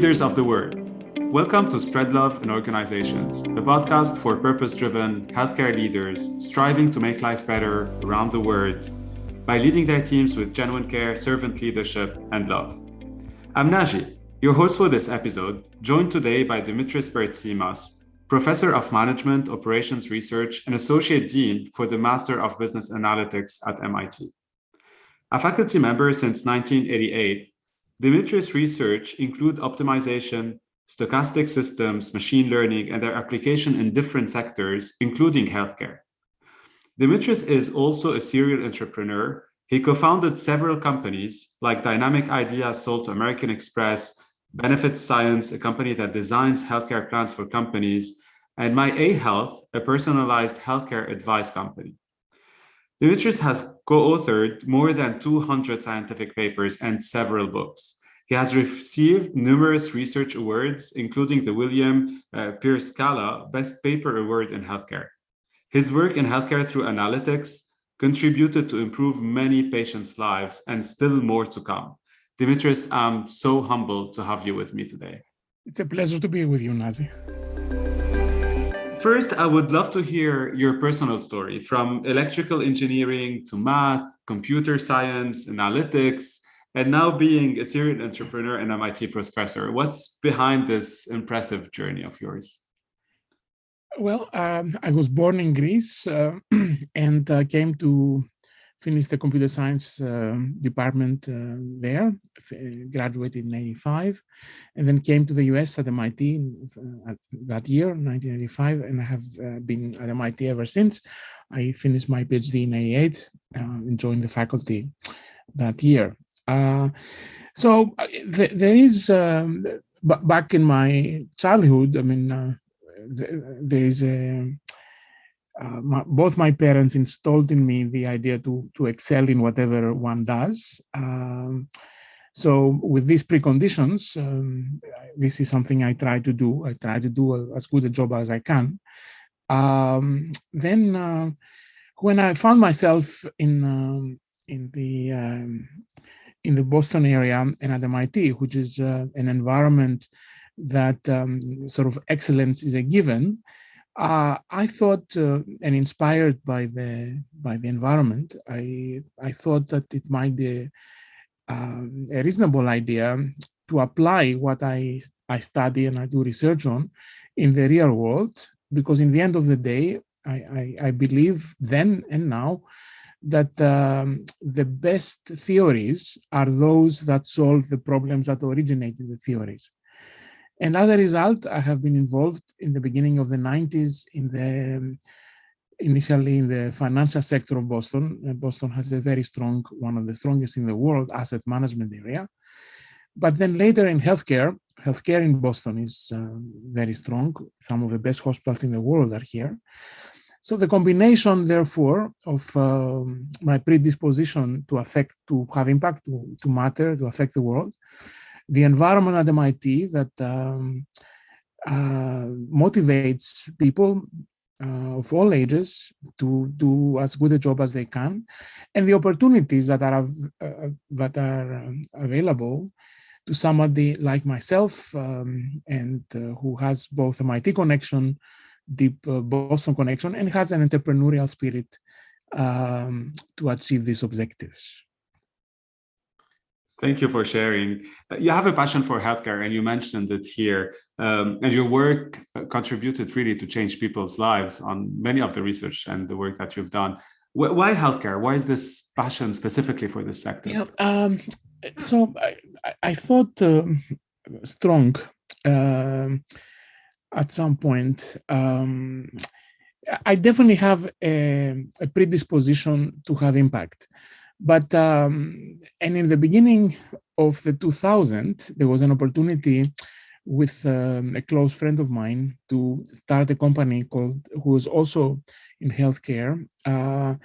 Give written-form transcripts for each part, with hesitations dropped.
leaders of the world. Welcome to Spread Love in Organizations, a podcast for purpose-driven healthcare leaders striving to make life better around the world by leading their teams with genuine care, servant leadership, and love. I'm Naji, your host for this episode, joined today by Dimitris Bertsimas, Professor of Management, Operations Research, and Associate Dean for the Master of Business Analytics at MIT. A faculty member since 1988, Dimitris' research include optimization, stochastic systems, machine learning, and their application in different sectors, including healthcare. Dimitris is also a serial entrepreneur. He co-founded several companies like Dynamic Ideas sold to American Express, Benefit Science, a company that designs healthcare plans for companies, and My A Health, a personalized healthcare advice company. Dimitris has co-authored more than 200 scientific papers and several books. He has received numerous research awards, including the William Pierce Scala Best Paper Award in Healthcare. His work in healthcare through analytics contributed to improve many patients' lives and still more to come. Dimitris, I'm so humbled to have you with me today. It's a pleasure to be with you, Nazi. First, I would love to hear your personal story, from electrical engineering to math, computer science, analytics, and now being a serial entrepreneur and MIT professor. What's behind this impressive journey of yours? Well, I was born in Greece and came to finish the computer science department there, graduated in 85, and then came to the US at MIT that year, 1985, and I have been at MIT ever since. I finished my PhD in 88 and joined the faculty that year. So there is, back in my childhood, I mean, there is both my parents installed in me the idea to excel in whatever one does. So with these preconditions, this is something I try to do. I try to do as good a job as I can. Then when I found myself in the Boston area and at MIT, which is an environment that sort of excellence is a given, I thought, and inspired by the environment, I thought that it might be a reasonable idea to apply what I study and I do research on in the real world, because in the end of the day, I believe then and now that the best theories are those that solve the problems that originated the theories. And as a result, I have been involved in the beginning of the 90s initially in the financial sector of Boston. Boston has a very strong, one of the strongest in the world, asset management area. But then later in healthcare in Boston is very strong. Some of the best hospitals in the world are here. So the combination, therefore, of my predisposition to have impact, to matter, to affect the world, the environment at MIT that motivates people of all ages to do as good a job as they can, and the opportunities that are available to somebody like myself and who has both MIT connection, deep Boston connection, and has an entrepreneurial spirit to achieve these objectives. Thank you for sharing. You have a passion for healthcare, and you mentioned it here. And your work contributed really to change people's lives on many of the research and the work that you've done. Why healthcare? Why is this passion specifically for this sector? Yeah, so I thought strong at some point. I definitely have a predisposition to have impact. But, and in the beginning of the 2000s, there was an opportunity with a close friend of mine to start a company who was also in healthcare. And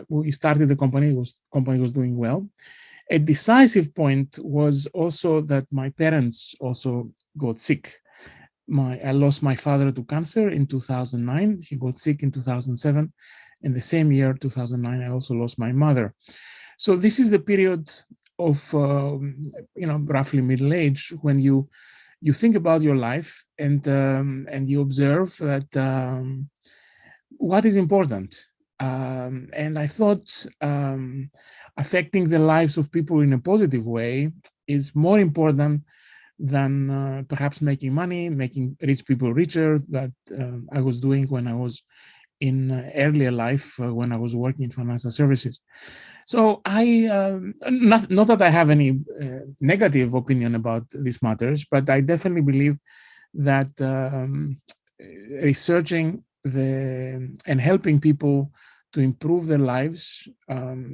we started the company, the company was doing well. A decisive point was also that my parents also got sick. I lost my father to cancer in 2009. He got sick in 2007. In the same year, 2009, I also lost my mother. So this is the period of roughly middle age when you think about your life and you observe that what is important. And I thought affecting the lives of people in a positive way is more important than perhaps making money, making rich people richer, that I was doing when I was in earlier life, when I was working in financial services. So not that I have any negative opinion about these matters, but I definitely believe that researching and helping people to improve their lives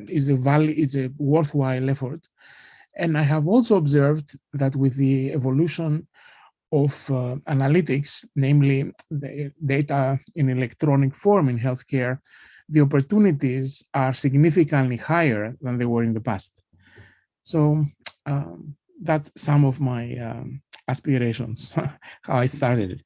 is a worthwhile effort. And I have also observed that with the evolution of analytics, namely the data in electronic form in healthcare, the opportunities are significantly higher than they were in the past. So that's some of my aspirations, how I started.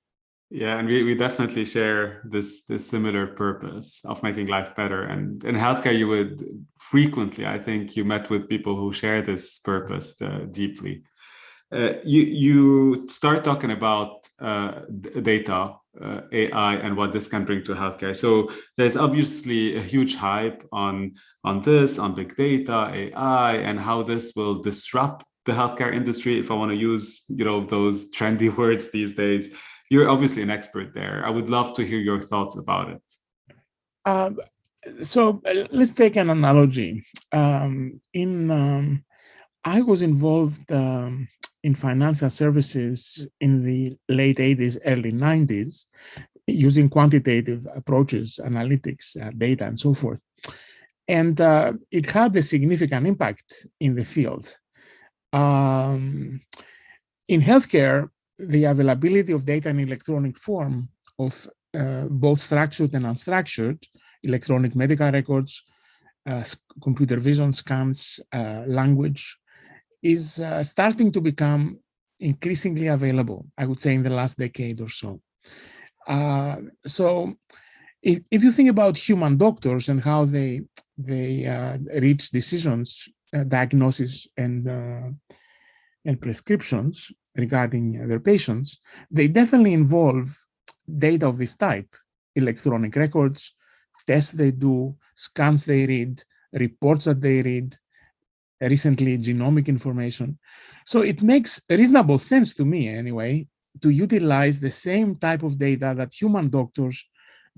Yeah, and we definitely share this similar purpose of making life better. And in healthcare, you would frequently, I think, you met with people who share this purpose deeply. You start talking about data, AI, and what this can bring to healthcare. So there's obviously a huge hype on this, on big data, AI, and how this will disrupt the healthcare industry. If I want to use, those trendy words these days, you're obviously an expert there. I would love to hear your thoughts about it. So let's take an analogy. I was involved in financial services in the late 80s, early 90s, using quantitative approaches, analytics, data, and so forth. And it had a significant impact in the field. In healthcare, the availability of data in electronic form of both structured and unstructured, electronic medical records, computer vision scans, language, is starting to become increasingly available, I would say, in the last decade or so. So if you think about human doctors and how they reach decisions, diagnosis, and prescriptions regarding their patients, they definitely involve data of this type: electronic records, tests they do, scans they read, reports that they read, recently genomic information. So it makes reasonable sense to me, anyway, to utilize the same type of data that human doctors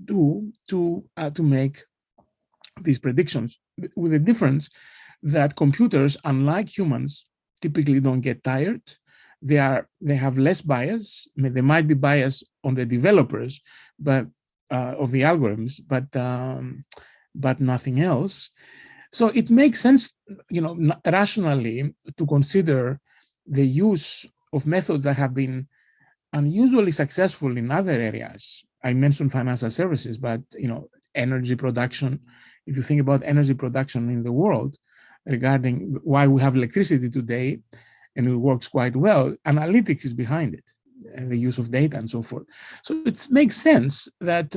do to make these predictions, with the difference that computers, unlike humans, typically don't get tired. They have less bias. I mean, they might be biased on the developers, but of the algorithms, but nothing else. So it makes sense, rationally, to consider the use of methods that have been unusually successful in other areas. I mentioned financial services, but energy production. If you think about energy production in the world, regarding why we have electricity today, and it works quite well, analytics is behind it, and the use of data and so forth. So it makes sense that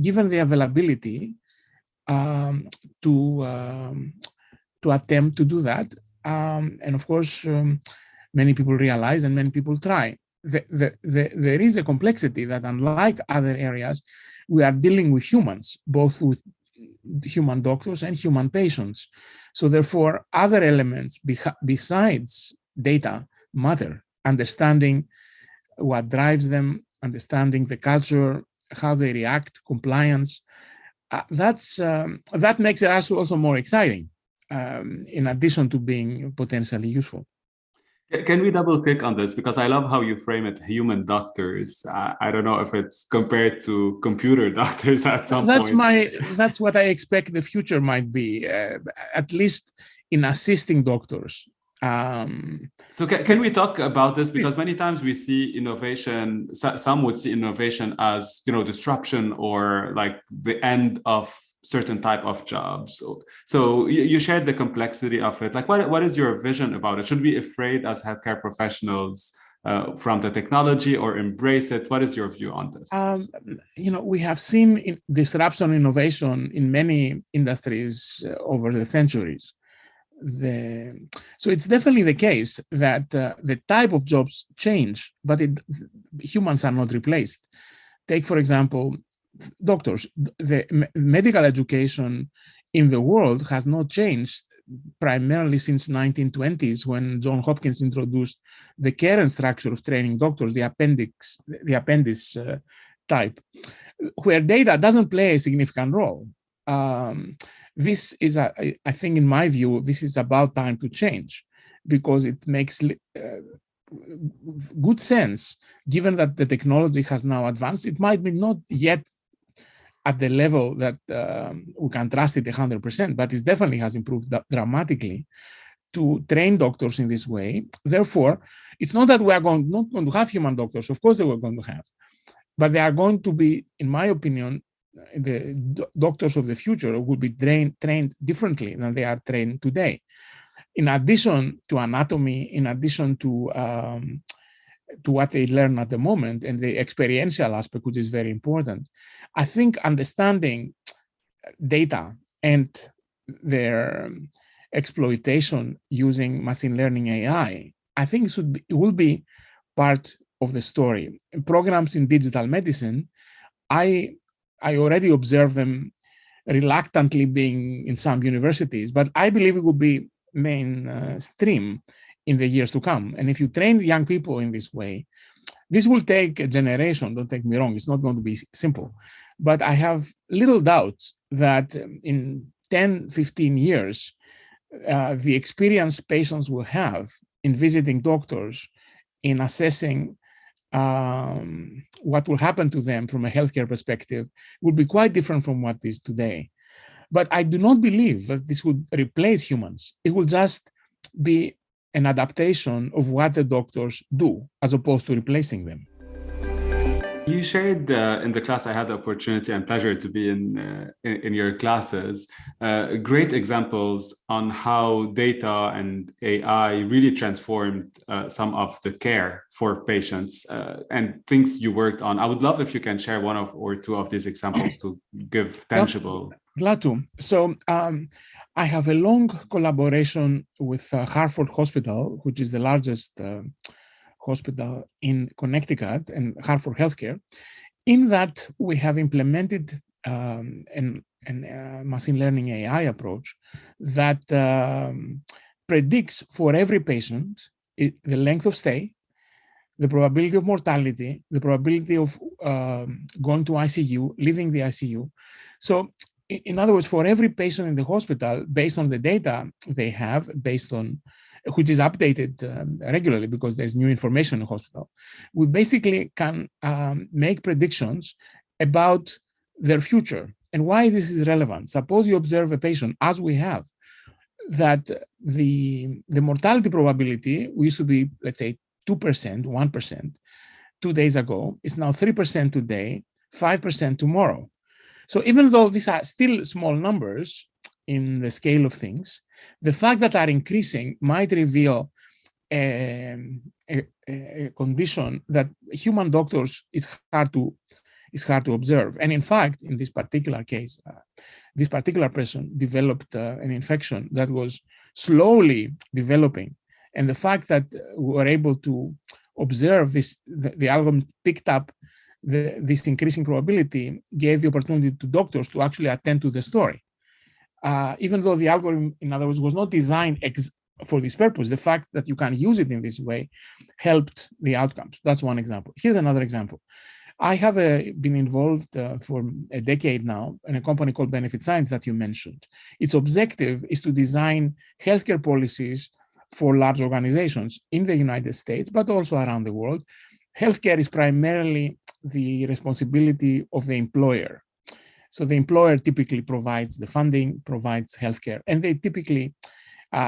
given the availability, to attempt to do that, and of course, many people realize and many people try. There is a complexity that, unlike other areas, we are dealing with humans, both with human doctors and human patients. So therefore, other elements besides data matter: understanding what drives them, understanding the culture, how they react, compliance. That makes it also more exciting, in addition to being potentially useful. Can we double click on this? Because I love how you frame it, human doctors. I don't know if it's compared to computer doctors at some point. That's what I expect the future might be, at least in assisting doctors. So can we talk about this? Because many times we see innovation, some would see innovation as, disruption or like the end of certain type of jobs. So you shared the complexity of it. Like, what is your vision about it? Should we be afraid as healthcare professionals from the technology, or embrace it? What is your view on this? We have seen disruption, innovation in many industries over the centuries. so it's definitely the case that the type of jobs change, but humans are not replaced. Take, for example, doctors. The medical education in the world has not changed primarily since 1920s, when John Hopkins introduced the current structure of training doctors, the appendix type, where data doesn't play a significant role. This is, I think, in my view, this is about time to change, because it makes good sense, given that the technology has now advanced. It might be not yet at the level that we can trust it 100%, but it definitely has improved dramatically to train doctors in this way. Therefore, it's not that we are not going to have human doctors. Of course, they were going to have, but they are going to be, in my opinion, the doctors of the future will be trained differently than they are trained today. In addition to anatomy, in addition to what they learn at the moment, and the experiential aspect, which is very important, I think understanding data and their exploitation using machine learning AI, I think it will be part of the story. In programs in digital medicine, I already observe them reluctantly being in some universities, but I believe it will be mainstream in the years to come. And if you train young people in this way, this will take a generation, don't take me wrong, it's not going to be simple. But I have little doubt that in 10, 15 years, the experience patients will have in visiting doctors, in assessing what will happen to them from a healthcare perspective, will be quite different from what is today. But I do not believe that this would replace humans. It will just be an adaptation of what the doctors do, as opposed to replacing them. You shared in the class, I had the opportunity and pleasure to be in your classes, great examples on how data and AI really transformed some of the care for patients and things you worked on. I would love if you can share one or two of these examples to give tangible. Glad to. So I have a long collaboration with Hartford Hospital, which is the largest hospital in Connecticut, and Hartford Healthcare, in that we have implemented a machine learning AI approach that predicts for every patient the length of stay, the probability of mortality, the probability of going to ICU, leaving the ICU. So in other words, for every patient in the hospital, based on the data they have, which is updated regularly because there's new information in the hospital, we basically can make predictions about their future. And why this is relevant? Suppose you observe a patient, as we have, that the mortality probability used to be, let's say, 2%, 1% 2 days ago. It's now 3% today, 5% tomorrow. So even though these are still small numbers in the scale of things, the fact that are increasing might reveal a condition that human doctors is hard to observe. And in fact, in this particular case, this particular person developed an infection that was slowly developing. And the fact that we were able to observe this, the algorithm picked up this increasing probability, gave the opportunity to doctors to actually attend to the story. Even though the algorithm, in other words, was not designed for this purpose, the fact that you can use it in this way helped the outcomes. That's one example. Here's another example. I have been involved for a decade now in a company called Benefit Science that you mentioned. Its objective is to design healthcare policies for large organizations in the United States, but also around the world. Healthcare is primarily the responsibility of the employer. So the employer typically provides the funding, provides healthcare, and they typically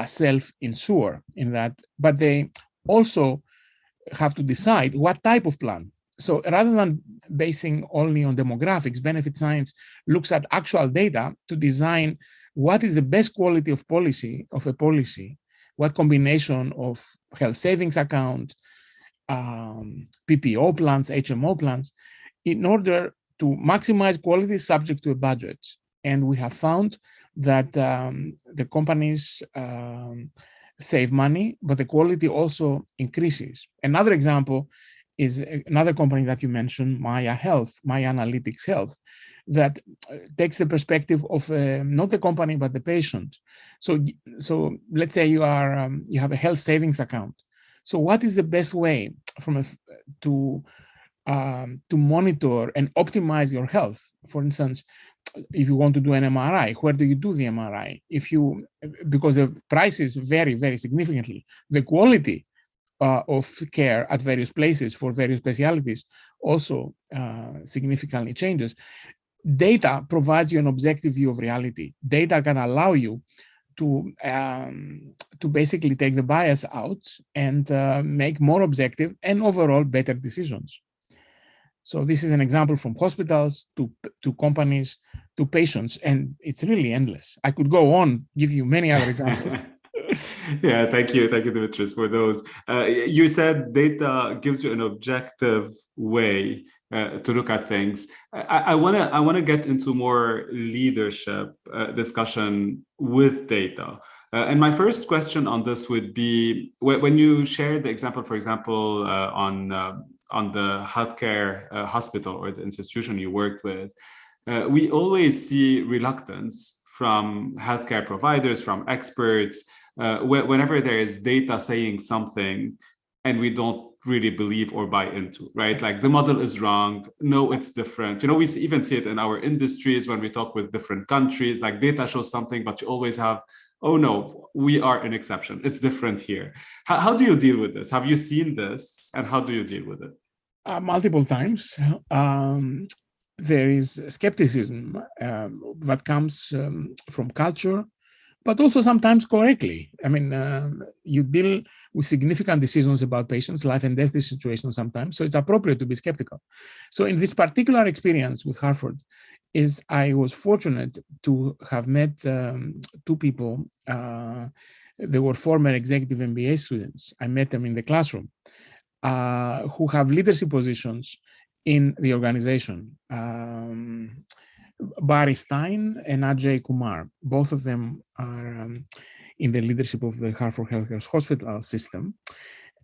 self-insure in that, but they also have to decide what type of plan. So rather than basing only on demographics, Benefit Science looks at actual data to design what is the best quality of a policy, what combination of health savings account, PPO plans, HMO plans, in order to maximize quality subject to a budget. And we have found that the companies save money, but the quality also increases. Another example is another company that you mentioned, Maya Analytics Health, that takes the perspective of not the company but the patient. So let's say you have a health savings account. So what is the best way to monitor and optimize your health? For instance, if you want to do an MRI, where do you do the MRI? Because the prices vary very significantly. The quality of care at various places for various specialties also significantly changes. Data provides you an objective view of reality. Data can allow you to basically take the bias out and make more objective and overall better decisions. So this is an example from hospitals to companies to patients, and it's really endless. I could go on, give you many other examples. Yeah, thank you, Dimitris, for those. You said data gives you an objective way to look at things. I wanna get into more leadership discussion with data. And my first question on this would be, when you shared the example, for example, on the healthcare hospital or the institution you worked with, we always see reluctance from healthcare providers, from experts, whenever there is data saying something and we don't really believe or buy into, right? Like the model is wrong. No, it's different. You know, we even see it in our industries when we talk with different countries, like data shows something, but you always have, oh no, we are an exception. It's different here. How do you deal with this? Have you seen this and how do you deal with it? Multiple times. There is skepticism that comes from culture, but also sometimes correctly. I mean, you deal with significant decisions about patients' life and death situations sometimes, so it's appropriate to be skeptical. So in this particular experience with Harvard, I was fortunate to have met two people. They were former executive MBA students. I met them in the classroom, who have leadership positions in the organization. Barry Stein and Ajay Kumar, both of them are in the leadership of the Harvard Healthcare Hospital system.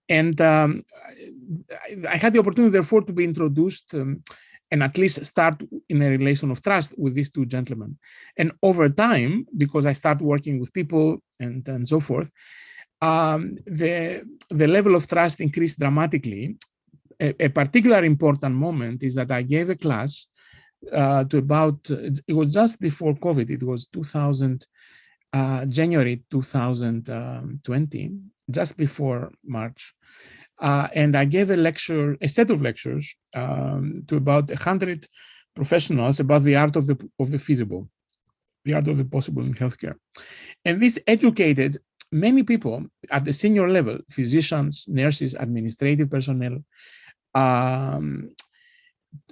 And I had the opportunity, therefore, to be introduced and at least start in a relation of trust with these two gentlemen. And over time, because I started working with people and so forth, the level of trust increased dramatically. A particular important moment is that I gave a class to about, it was just before COVID, it was January 2020, just before March. And I gave a set of lectures to about 100 professionals about the art of the feasible, the art of the possible in healthcare. And this educated many people at the senior level, physicians, nurses, administrative personnel,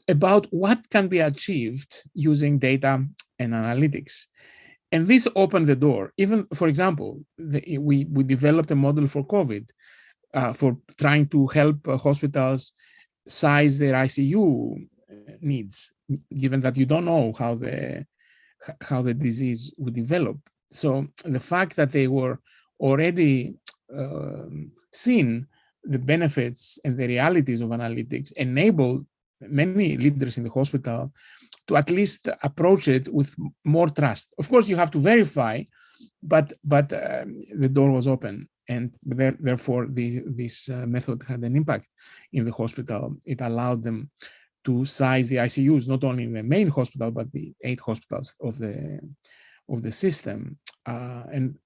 about what can be achieved using data and analytics. And this opened the door. Even, for example, we developed a model for COVID, for trying to help hospitals size their ICU needs, given that you don't know how the disease would develop. So the fact that they were already seen the benefits and the realities of analytics enabled many leaders in the hospital to at least approach it with more trust. Of course, you have to verify, but the door was open, and therefore this method had an impact in the hospital. It allowed them to size the ICUs, not only in the main hospital, but the 8 hospitals of the system, and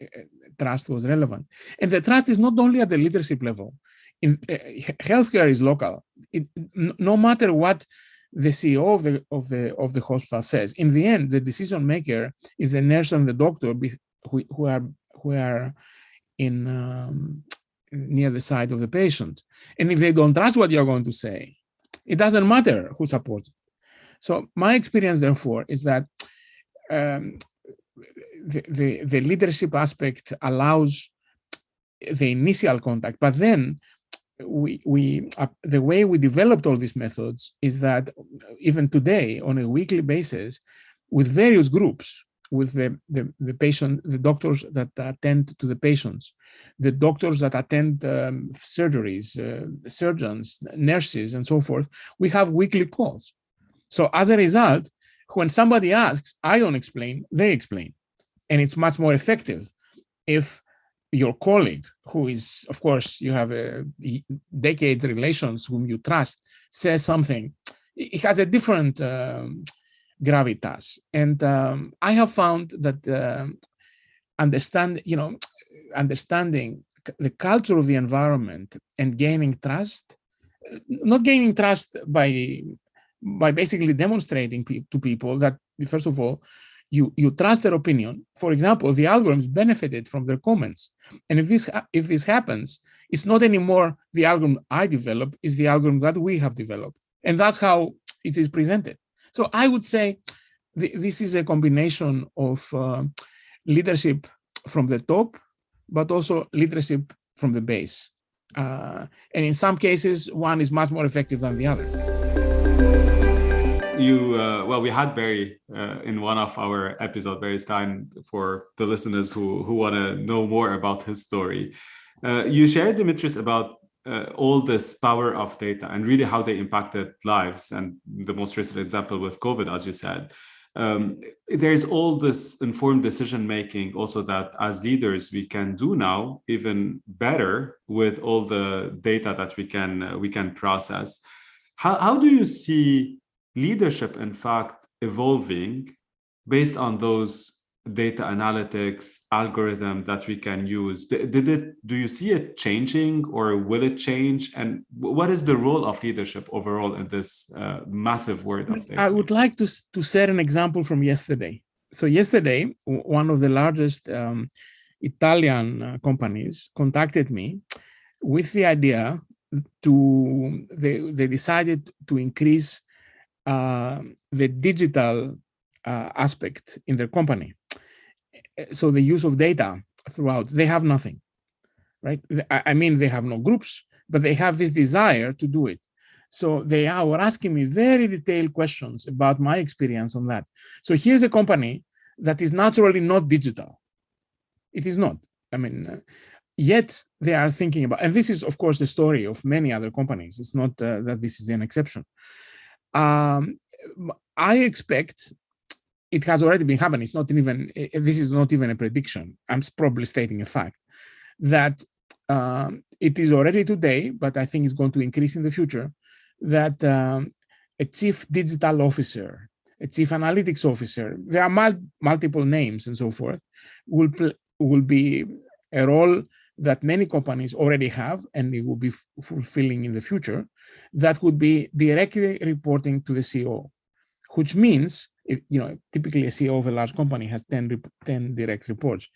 trust was relevant. And the trust is not only at the leadership level. In healthcare is local. No matter what the CEO of the hospital says, in the end, the decision maker is the nurse and the doctor who are in near the side of the patient. And if they don't trust what you're going to say, it doesn't matter who supports it. So my experience, therefore, is that the leadership aspect allows the initial contact, but then the way we developed all these methods is that even today, on a weekly basis, with various groups, with the patient, the doctors that attend to the patients, the doctors that attend surgeries, surgeons, nurses, and so forth. We have weekly calls. So as a result, when somebody asks, I don't explain, they explain. And it's much more effective if your colleague, who is, of course, you have decades relations, whom you trust, says something. It has a different gravitas. And I have found that understanding the culture of the environment and gaining trust, not gaining trust by basically demonstrating to people that, first of all, you trust their opinion. For example, the algorithms benefited from their comments. And if this happens, it's not anymore the algorithm I developed, it's the algorithm that we have developed. And that's how it is presented. So I would say this is a combination of leadership from the top, but also leadership from the base. And in some cases, one is much more effective than the other. We had Barry in one of our episodes, Barry Stein, for the listeners who want to know more about his story. You shared, Dimitris, about all this power of data and really how they impacted lives. And the most recent example with COVID, as you said. There's all this informed decision-making also that as leaders we can do now even better with all the data that we can process. How do you see leadership, in fact, evolving based on those data analytics algorithm that we can use? Do you see it changing, or will it change? And what is the role of leadership overall in this massive world of data? I would like to share an example from yesterday. So yesterday, one of the largest Italian companies contacted me with the idea they decided to increase the digital aspect in their company. So the use of data throughout, they have nothing, right? I mean, they have no groups, but they have this desire to do it. So they were asking me very detailed questions about my experience on that. So here's a company that is naturally not digital. It is not. I mean, yet they are thinking about, and this is, of course, the story of many other companies. It's not that this is an exception. I expect it has already been happening. It's not even, this is not even a prediction. I'm probably stating a fact that it is already today, but I think it's going to increase in the future, that a chief digital officer, a chief analytics officer, there are multiple names and so forth, will be a role that many companies already have, and it will be fulfilling in the future, that would be directly reporting to the CEO, which means, typically a CEO of a large company has 10 direct reports,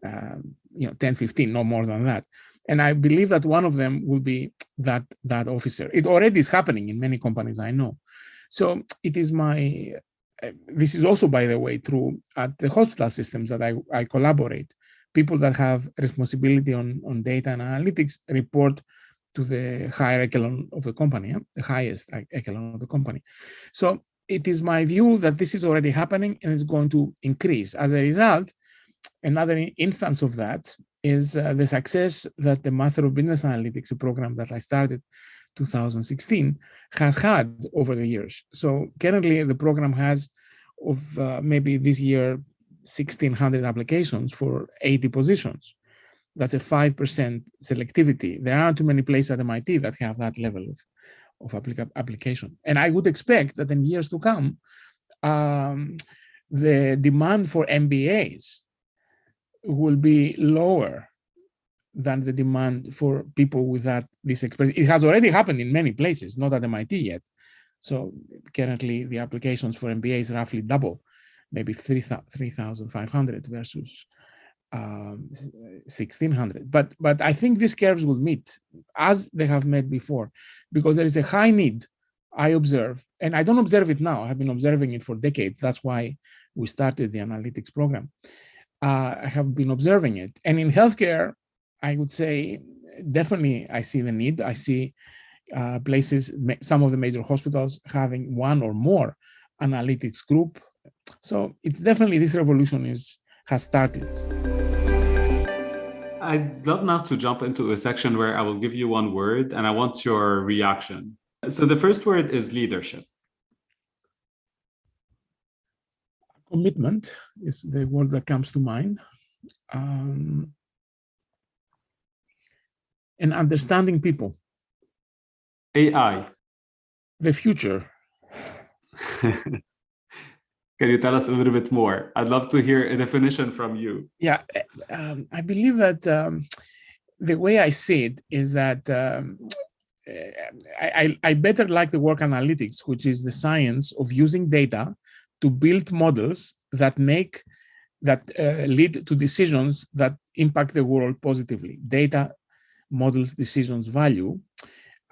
10, 15, no more than that. And I believe that one of them will be that officer. It already is happening in many companies I know. So it is this is also, by the way, true at the hospital systems that I collaborate. People that have responsibility on data and analytics report to the higher echelon of the company, the highest echelon of the company. So it is my view that this is already happening and it's going to increase. As a result, another instance of that is the success that the Master of Business Analytics, a program that I started 2016, has had over the years. So currently the program has maybe this year 1,600 applications for 80 positions. That's a 5% selectivity. There aren't too many places at MIT that have that level of application. And I would expect that in years to come, the demand for MBAs will be lower than the demand for people with this experience. It has already happened in many places, not at MIT yet. So currently the applications for MBAs roughly double, maybe 3,500 versus 1,600. But I think these curves will meet as they have met before, because there is a high need, I observe, and I don't observe it now. I have been observing it for decades. That's why we started the analytics program. I have been observing it. And in healthcare, I would say definitely I see the need. I see places, some of the major hospitals having one or more analytics group, So it's definitely, this revolution has started. I'd love now to jump into a section where I will give you one word and I want your reaction. So the first word is leadership. Commitment is the word that comes to mind. And understanding people. AI. The future. Can you tell us a little bit more? I'd love to hear a definition from you. Yeah, I believe that the way I see it is that I better like the work analytics, which is the science of using data to build models that lead to decisions that impact the world positively. Data, models, decisions, value.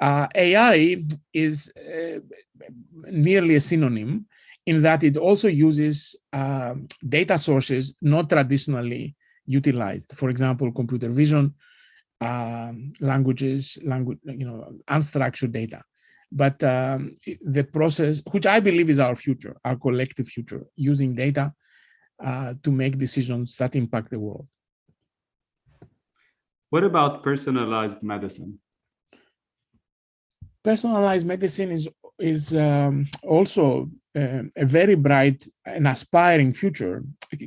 AI is nearly a synonym in that it also uses data sources not traditionally utilized. For example, computer vision, languages, unstructured data. But the process, which I believe is our future, our collective future, using data to make decisions that impact the world. What about personalized medicine? Personalized medicine is also a very bright and aspiring future.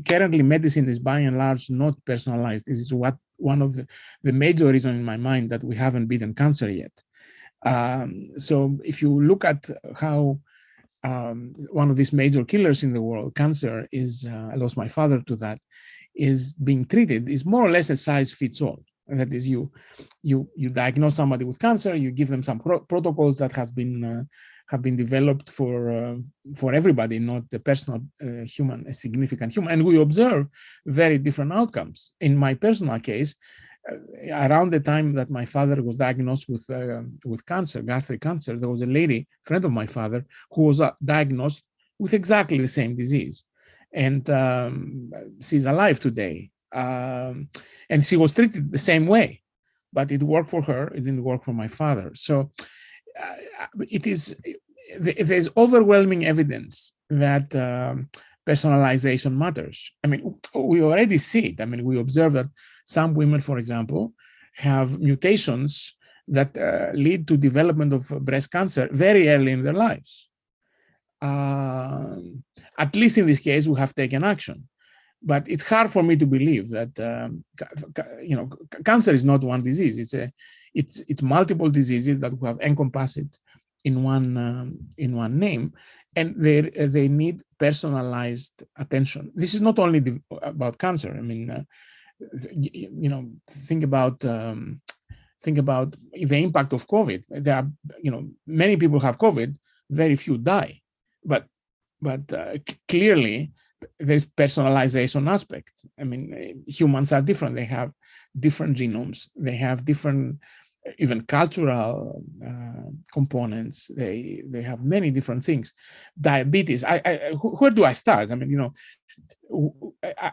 Currently, medicine is by and large not personalized. This is one of the major reasons in my mind that we haven't beaten cancer yet. So if you look at how one of these major killers in the world, cancer, is, I lost my father to that, is being treated, is more or less a size fits all. That is, you diagnose somebody with cancer, you give them some protocols that have been developed for everybody, not the personal human, a significant human, and we observe very different outcomes. In my personal case, around the time that my father was diagnosed with cancer, gastric cancer, there was a lady, friend of my father, who was diagnosed with exactly the same disease, and she's alive today. And she was treated the same way, but it worked for her. It didn't work for my father. So there's overwhelming evidence that personalization matters. I mean, we already see it. I mean, we observe that some women, for example, have mutations that lead to development of breast cancer very early in their lives. At least in this case, we have taken action. But it's hard for me to believe that cancer is not one disease. It's multiple diseases that we have encompassed in one name, and they need personalized attention. This is not only about cancer. I mean, think about the impact of COVID. There are many people have COVID, very few die, but clearly there's personalization aspect. I mean, humans are different. They have different genomes. They have different, even cultural components. They have many different things. Diabetes. Where do I start? I mean,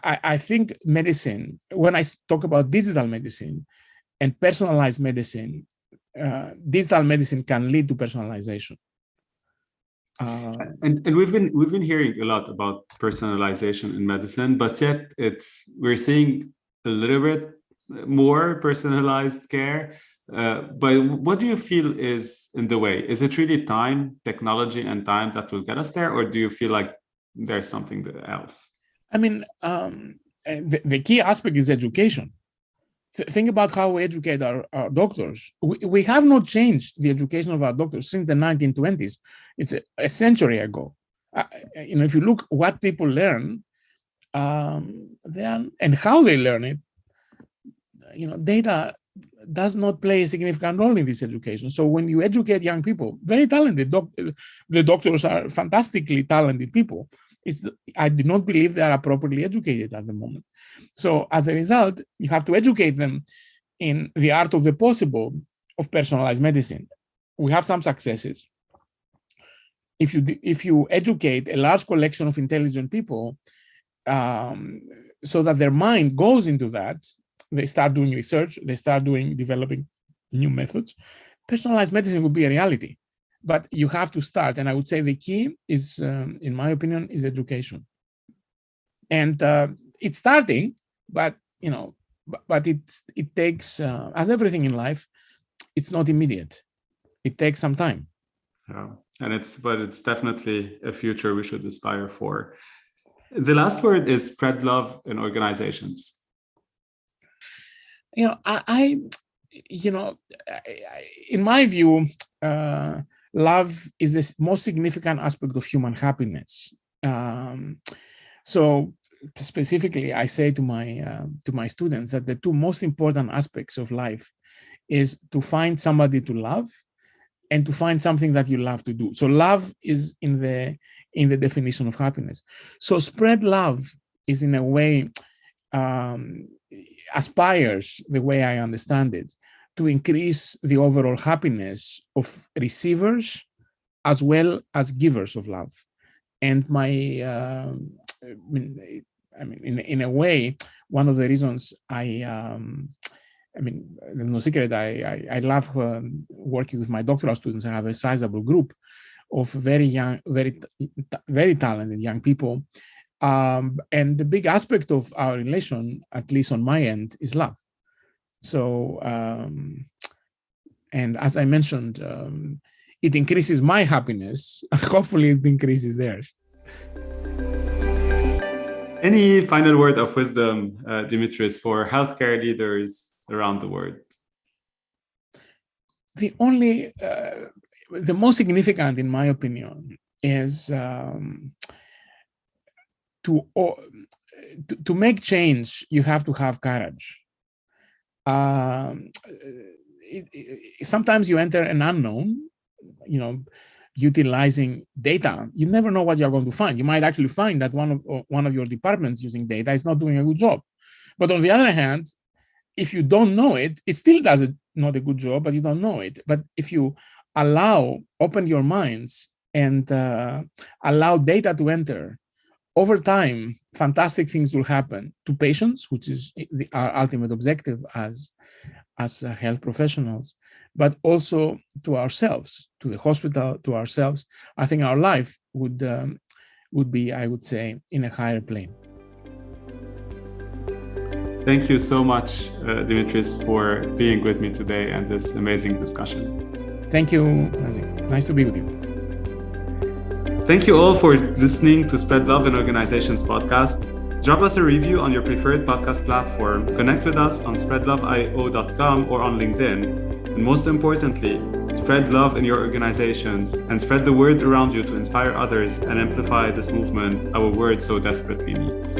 I think medicine. When I talk about digital medicine and personalized medicine, digital medicine can lead to personalization. And we've been hearing a lot about personalization in medicine, but yet we're seeing a little bit more personalized care. But what do you feel is in the way? Is it really technology and time that will get us there, or do you feel like there's something else? I mean, the key aspect is education. Think about how we educate our doctors. We have not changed the education of our doctors since the 1920s. It's a century ago. If you look what people learn, and how they learn it, data does not play a significant role in this education. So when you educate young people, very talented, the doctors are fantastically talented people. I do not believe they are properly educated at the moment. So as a result, you have to educate them in the art of the possible of personalized medicine. We have some successes. If you educate a large collection of intelligent people so that their mind goes into that, they start doing research, they start developing new methods, personalized medicine will be a reality. but you have to start. And I would say the key is, in my opinion, is education. And it's starting, but it takes, as everything in life, it's not immediate. It takes some time. Yeah, and it's definitely a future we should aspire for. The last word is spread love in organizations. In my view, love is the most significant aspect of human happiness. So specifically, I say to my students that the two most important aspects of life is to find somebody to love and to find something that you love to do. So love is in the definition of happiness. So spread love is, in a way, aspires, the way I understand it, to increase the overall happiness of receivers as well as givers of love. And in a way, one of the reasons there's no secret, I love working with my doctoral students. I have a sizable group of very young, very talented young people. And the big aspect of our relation, at least on my end, is love. So, and as I mentioned, it increases my happiness. Hopefully it increases theirs. Any final word of wisdom, Dimitris, for healthcare leaders around the world? The most significant, in my opinion, is to make change, you have to have courage. Sometimes you enter an unknown, utilizing data. You never know what you're going to find. You might actually find that one of your departments using data is not doing a good job. But on the other hand, if you don't know it, it still does not a good job, but you don't know it. But if you open your minds and allow data to enter, over time, fantastic things will happen to patients, which is our ultimate objective as health professionals, but also to ourselves, to the hospital, to ourselves. I think our life would be, I would say, in a higher plane. Thank you so much, Dimitris, for being with me today and this amazing discussion. Thank you, Nazim. Nice to be with you. Thank you all for listening to Spread Love in Organizations podcast. Drop us a review on your preferred podcast platform. Connect with us on SpreadLoveIO.com or on LinkedIn. And most importantly, spread love in your organizations and spread the word around you to inspire others and amplify this movement our world so desperately needs.